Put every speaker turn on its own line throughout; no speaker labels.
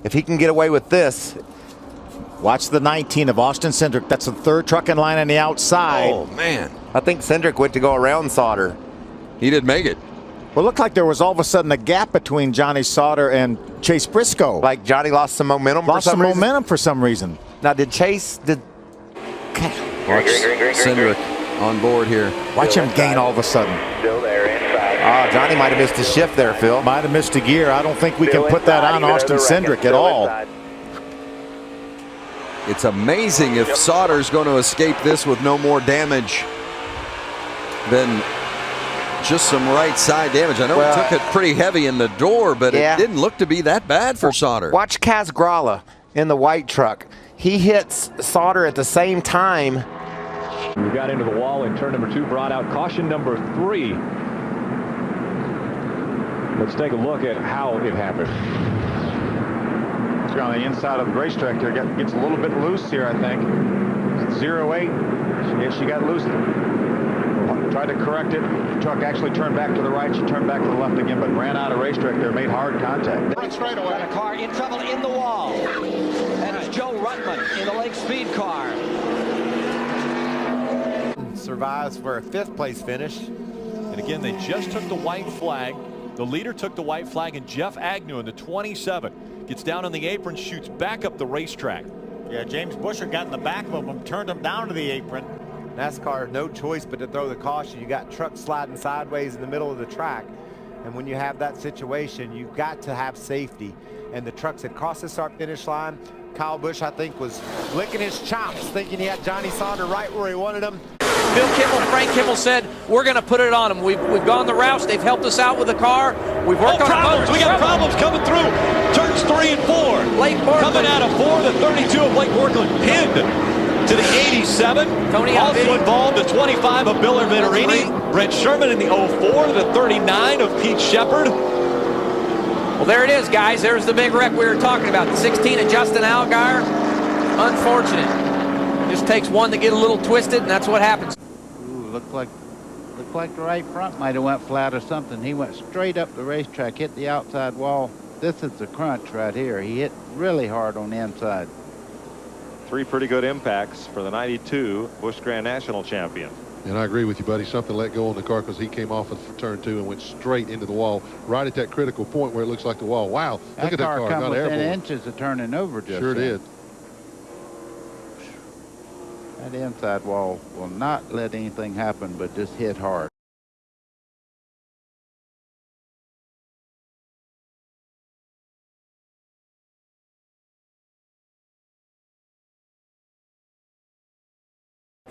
If he can get away with this. Watch the 19 of Austin Cindric. That's the third truck in line on the outside.
Oh, man.
I think Cindric went to go around Sauter.
He did make it.
Well, it looked like there was all of a sudden a gap between Johnny Sauter and Chase Briscoe.
Like Johnny lost some momentum
for some reason.
Now, watch
Cindric on board here.
Watch him gain all of a sudden.
Still there inside.
Oh, Johnny might have missed a shift there, Phil.
Might have missed a gear. I don't think we can put that on Austin Cindric at all.
It's amazing if Sauter's going to escape this with no more damage than just some right side damage. I know he took it pretty heavy in the door, but it didn't look to be that bad for Sauter.
Watch Kaz Gralla in the white truck. He hits Sauter at the same time.
We got into the wall in turn number 2, brought out caution number 3. Let's take a look at how it happened.
On the inside of the racetrack here, gets a little bit loose here, I think. 0-8. She got loose. Tried to correct it. The truck actually turned back to the right. She turned back to the left again, but ran out of racetrack there, made hard contact.
Right straight away. Got a car in trouble in the wall. And it's Joe Ruttman in the Lake Speed car.
Survives for a 5th place finish.
And again, they just took the white flag. The leader took the white flag, and Jeff Agnew in the 27 gets down on the apron, shoots back up the racetrack.
Yeah, James Busher got in the back of him, turned him down to the apron.
NASCAR, no choice but to throw the caution. You got trucks sliding sideways in the middle of the track. And when you have that situation, you've got to have safety. And the trucks had crossed the start finish line. Kyle Busch, I think, was licking his chops, thinking he had Johnny Sauter right where he wanted him.
Bill Kimmel, Frank Kimmel said, we're going to put it on them. We've gone the routes. They've helped us out with the car. We've worked on
problems. We got problems coming through. Turns 3 and 4.
Blake Borkland.
Coming out of 4, the 32 of Blake Borkland pinned to the 87.
Tony
also involved, the 25 of Bill Venturini. Brent Sherman in the 04, the 39 of Pete Shepard.
Well, there it is, guys. There's the big wreck we were talking about. The 16 of Justin Allgaier. Unfortunate. Just takes one to get a little twisted, and that's what happens.
Ooh, looked like the right front might have went flat or something. He went straight up the racetrack, hit the outside wall. This is the crunch right here. He hit really hard on the inside.
3 pretty good impacts for the 92 Busch Grand National champion.
And I agree with you, buddy. Something let go on the car because he came off of turn 2 and went straight into the wall, right at that critical point where it looks like the wall. Wow, look at that car.
Come
Not
within
airborne.
inches of turning over just
Sure did.
That inside wall will not let anything happen but just hit hard.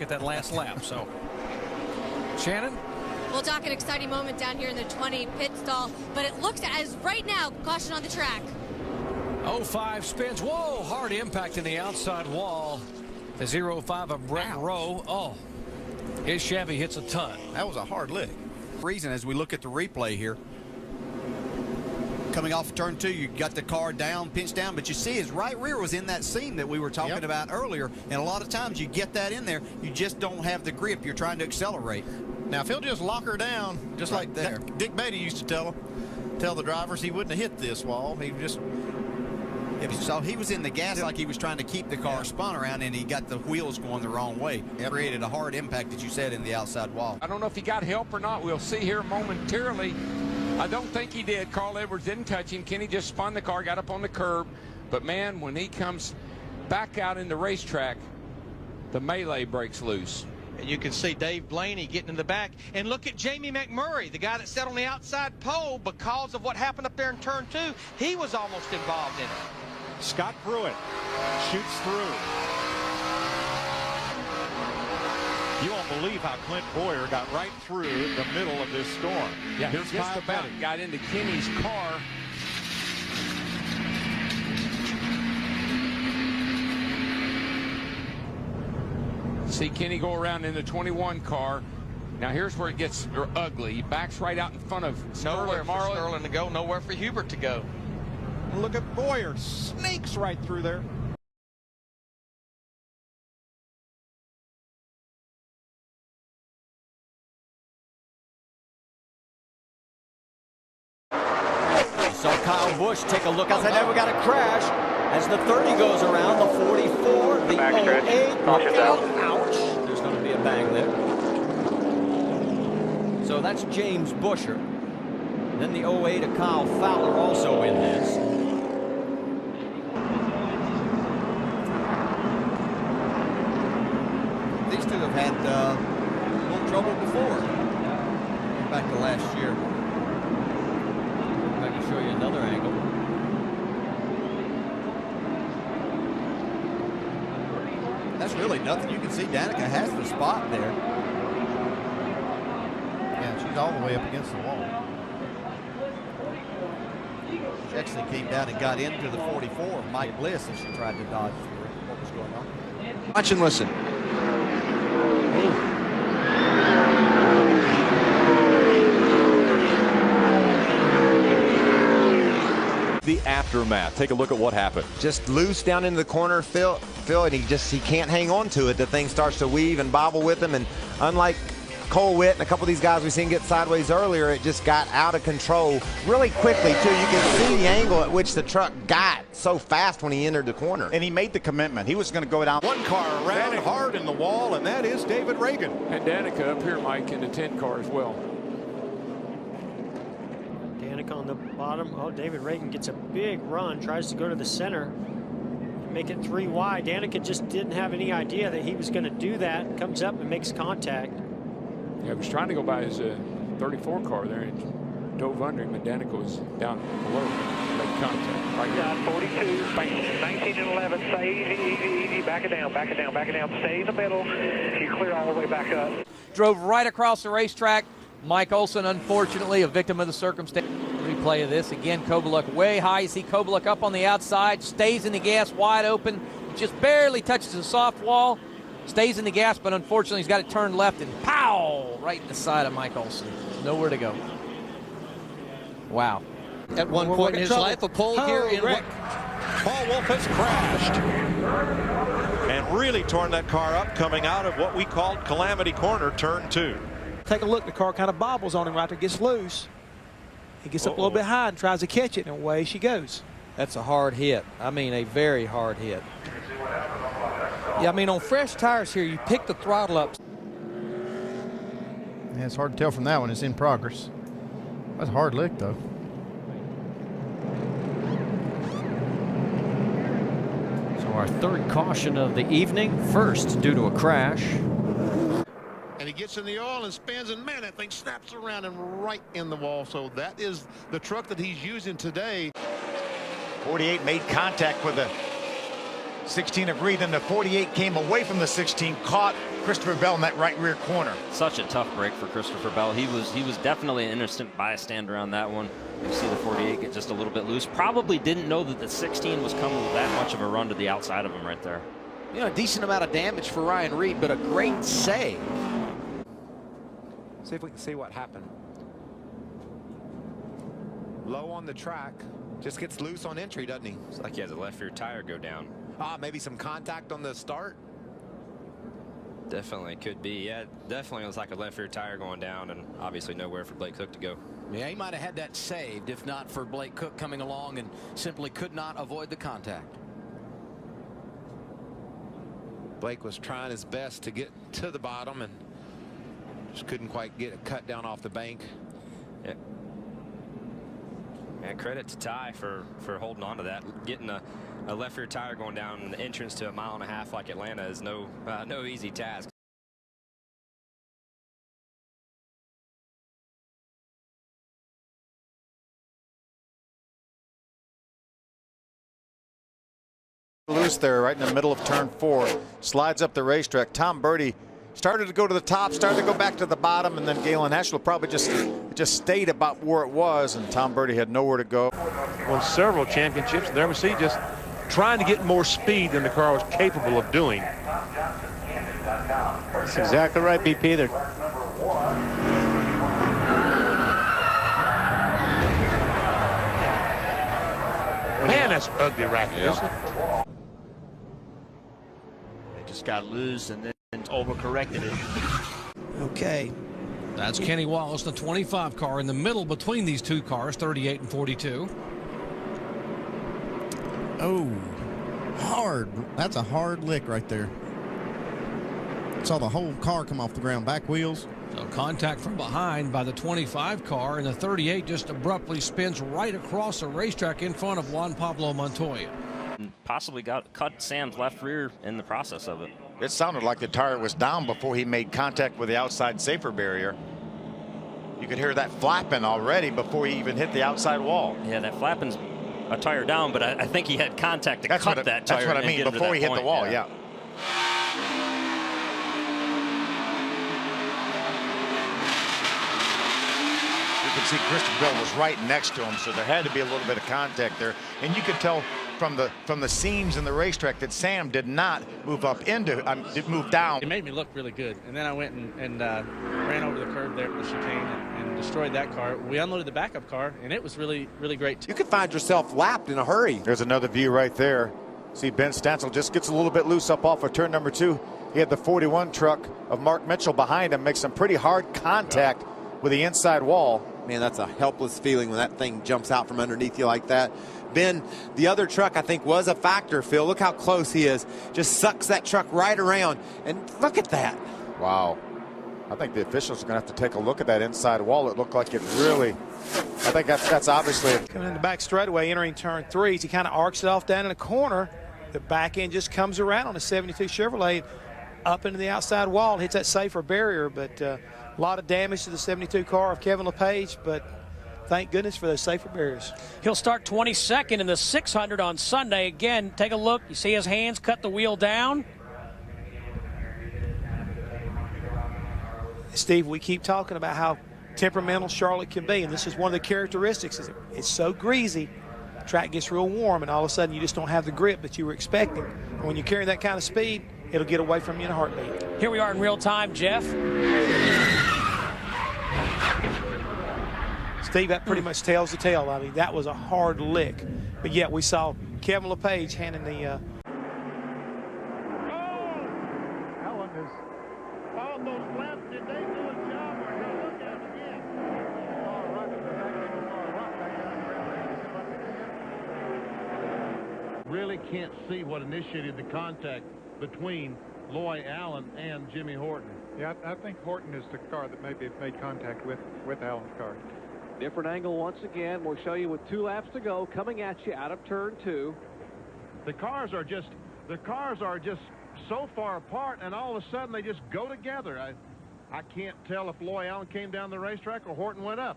At that last lap, so. Shannon?
Well, Doc, an exciting moment down here in the 20 pit stall, but it looks as right now, caution on the track.
05 spins. Whoa, hard impact in the outside wall. The 05 of Brett Rowe. Oh, his Chevy hits a ton.
That was a hard lick. Reason as we look at the replay here. Coming off of turn 2, you got the car down, pinched down, but you see his right rear was in that seam that we were talking about earlier, and a lot of times you get that in there, you just don't have the grip. You're trying to accelerate.
Now, if he'll just lock her down, just
right
like
there.
Dick Beatty used to tell the drivers he wouldn't have hit this wall. He just...
So he was in the gas like he was trying to keep the car spun around, and he got the wheels going the wrong way. It created a hard impact, as you said, in the outside wall.
I don't know if he got help or not. We'll see here momentarily. I don't think he did. Carl Edwards didn't touch him. Kenny just spun the car, got up on the curb. But, man, when he comes back out in the racetrack, the melee breaks loose.
And you can see Dave Blaney getting in the back. And look at Jamie McMurray, the guy that sat on the outside pole because of what happened up there in turn 2. He was almost involved in it.
Scott Pruitt shoots through. You won't believe how Clint Boyer got right through the middle of this storm.
Yeah, here's just about got into Kenny's car. See Kenny go around in the 21 car. Now here's where it gets ugly. He backs right out in front of
Nowhere for Sterling to go, nowhere for Hubert to go.
Look at Boyer, sneaks right through there.
Saw Kyle
Busch take a look outside. Now we got a crash as the 30 goes around, the 44, the 08. Ouch. There's going to be a bang there. So that's James Busher. Then the 08 of Kyle Fowler also in this. These two have had a little trouble before. Back to last year. I can show you another angle. That's really nothing. You can see Danica has the spot there. Yeah, she's all the way up against the wall. She actually came down and got into the 44 of Mike Bliss as she tried to dodge through what was going on.
Watch and listen.
The aftermath. Take a look at what happened.
Just loose down into the corner, Phil, and he can't hang on to it. The thing starts to weave and bobble with him, and unlike Cole Witt and a couple of these guys we've seen get sideways earlier, it just got out of control really quickly too. You can see the angle at which the truck got so fast when he entered the corner.
And he made the commitment. He was going to go down.
One car around hard in the wall, and that is David Reagan.
And Danica up here, Mike, in the 10 car as well.
Danica on the bottom. Oh, David Reagan gets a big run, tries to go to the center, make it 3 wide. Danica just didn't have any idea that he was going to do that. Comes up and makes contact.
Yeah, he was trying to go by his 34 car there and dove under him, and Danica was down below. Make contact. Right
here. 42, 19 and 11. Stay easy. Back it down. Stay in the middle. You clear all the way back up.
Drove right across the racetrack. Mike Olson, unfortunately, a victim of the circumstance. Replay of this. Again, Kobaluk way high. You see Kobaluk up on the outside, stays in the gas wide open, just barely touches the soft wall, stays in the gas, but unfortunately he's got it turned left and pow! Right in the side of Mike Olson. Nowhere to go. Wow.
At one point in his life, a pole here in
Rick. Paul Wolfe has crashed and really torn that car up coming out of what we called Calamity Corner, turn 2.
Take a look, the car kind of bobbles on him right there, gets loose. He gets up a little bit high and tries to catch it, and away she goes.
That's a hard hit. I mean, a very hard hit. Yeah, I mean, on fresh tires here, you pick the throttle up.
Yeah, it's hard to tell from that one. It's in progress. That's a hard lick, though.
So our third caution of the evening, first due to a crash.
And he gets in the oil and spins, and man, that thing snaps around and right in the wall. So that is the truck that he's using today.
48 made contact with the 16 of Reed, and the 48 came away from the 16, caught Christopher Bell in that right rear corner.
Such a tough break for Christopher Bell. He was definitely an innocent bystander on that one. You see the 48 get just a little bit loose. Probably didn't know that the 16 was coming with that much of a run to the outside of him right there.
You know, a decent amount of damage for Ryan Reed, but a great save.
See if we can see what happened. Low on the track, just gets loose on entry, doesn't he?
It's like he has a left rear tire go down.
Maybe some contact on the start.
Definitely could be. Yeah, definitely was like a left rear tire going down, and obviously nowhere for Blake Cook to go.
Yeah, he might have had that saved if not for Blake Cook coming along and simply could not avoid the contact.
Blake was trying his best to get to the bottom and just couldn't quite get it cut down off the bank.
Yeah. And credit to Ty for holding on to that. Getting a left rear tire going down an entrance to 1.5 miles like Atlanta is no easy task.
Loose there right in the middle of turn 4, slides up the racetrack. Tom Birdie started to go to the top, started to go back to the bottom, and then Galen Heschel probably just stayed about where it was, and Tom Birdie had nowhere to go.
Won several championships. There we see just trying to get more speed than the car was capable of doing.
That's exactly right, BP. There.
Man, that's ugly racket, isn't it?
They just got loose and then overcorrected it.
Okay. That's Kenny Wallace, the 25 car in the middle between these two cars, 38 and 42. Oh, hard. That's a hard lick right there. Saw the whole car come off the ground, back wheels.
So contact from behind by the 25 car, and the 38 just abruptly spins right across the racetrack in front of Juan Pablo Montoya.
Possibly cut Sam's left rear in the process of it.
It sounded like the tire was down before he made contact with the outside safer barrier. You could hear that flapping already before he even hit the outside wall.
Yeah, that flapping's a tire down, but I think he had contact to cut that tire.
That's what I mean, before he hit the wall, yeah. You can see Christopher was right next to him, so there had to be a little bit of contact there. And you could tell from the seams in the racetrack that Sam did not move up into, it moved down.
It made me look really good. And then I went and ran over the curb there at the chicane and destroyed that car. We unloaded the backup car, and it was really, really great.
You could find yourself lapped in a hurry.
There's another view right there. See, Ben Stancil just gets a little bit loose up off of turn number 2. He had the 41 truck of Mark Mitchell behind him, make some pretty hard contact with the inside wall.
Man, that's a helpless feeling when that thing jumps out from underneath you like that. Ben, the other truck, I think, was a factor, Phil. Look how close he is. Just sucks that truck right around. And look at that.
Wow. I think the officials are going to have to take a look at that inside wall. It looked like it really, I think that's obviously.
Coming in the back straightaway, entering turn 3, he kind of arcs it off down in the corner. The back end just comes around on a 72 Chevrolet up into the outside wall, hits that safer barrier, but a lot of damage to the 72 car of Kevin LePage, but thank goodness for those safer barriers.
He'll start 22nd in the 600 on Sunday. Again, take a look. You see his hands cut the wheel down.
Steve, we keep talking about how temperamental Charlotte can be, and this is one of the characteristics. It's so greasy, the track gets real warm, and all of a sudden you just don't have the grip that you were expecting. And when you carry that kind of speed, it'll get away from you in a heartbeat.
Here we are in real time, Jeff.
Steve, that pretty much tells the tale. I mean, that was a hard lick. But yet we saw Kevin LePage handing the...
Allen is on those flaps. Did they do a job or did they look at it again? Really can't see what initiated the contact between Loy Allen and Jimmy Horton.
Yeah, I think Horton is the car that maybe made contact with Allen's car.
Different angle once again. We'll show you with 2 laps to go, coming at you out of turn 2.
The cars are just so far apart, and all of a sudden they just go together. I can't tell if Loy Allen came down the racetrack or Horton went up.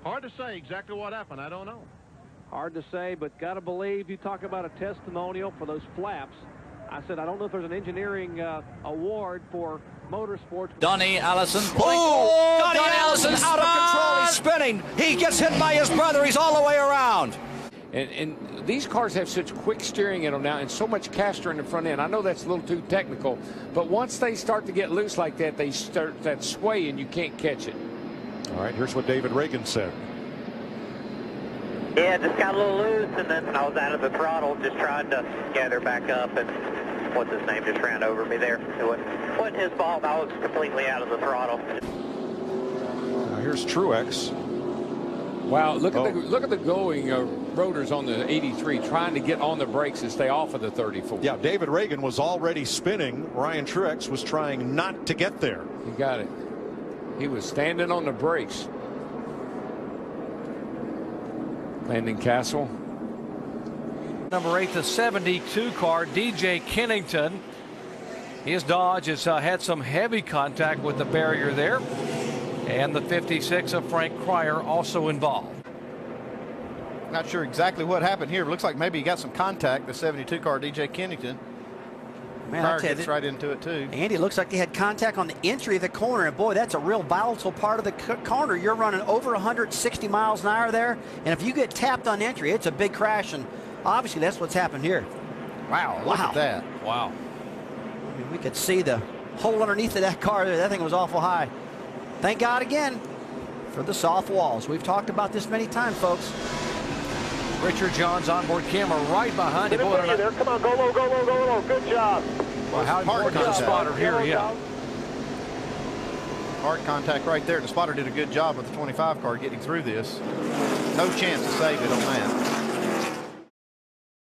Hard to say exactly what happened. I don't know.
Hard to say, but got to believe you talk about a testimonial for those flaps. I said I don't know if there's an engineering award for motorsports.
Donnie Allison.
Oh,
Donnie Allison out of control. He's spinning. He gets hit by his brother. He's all the way around.
And these cars have such quick steering in them now and so much caster in the front end. I know that's a little too technical, but once they start to get loose like that, they start that sway and you can't catch it.
All right, here's what David Reagan said.
Yeah, just got a little loose, and then I was out of the throttle, just trying to gather back up, and what's his name just ran over me there. It wasn't his fault. I was completely out of the throttle.
Now here's Truex.
Wow, look at the going rotors on the 83 trying to get on the brakes and stay off of the 34.
Yeah, David Reagan was already spinning. Ryan Truex was trying not to get there.
He got it. He was standing on the brakes. Landon Castle.
Number 8, the 72 car, DJ Kennington. His Dodge has had some heavy contact with the barrier there. And the 56 of Frank Cryer also involved.
Not sure exactly what happened here. It looks like maybe he got some contact, the 72 car, DJ Kennington.
Man,
Cryer gets right into it, too.
Andy, it looks like they had contact on the entry of the corner. And, boy, that's a real volatile part of the corner. You're running over 160 miles an hour there. And if you get tapped on entry, it's a big crash. And obviously that's what's happened here.
Wow, look at that.
Wow.
I mean, we could see the hole underneath of that car there. That thing was awful high. Thank God again for the soft walls. We've talked about this many times, folks.
Richard John's onboard camera right behind him.
There. Come on, go low, go low, go low. Good job.
Well, how important is the spotter here? Yeah.
Hard contact right there. The spotter did a good job with the 25 car getting through this. No chance to save it on that.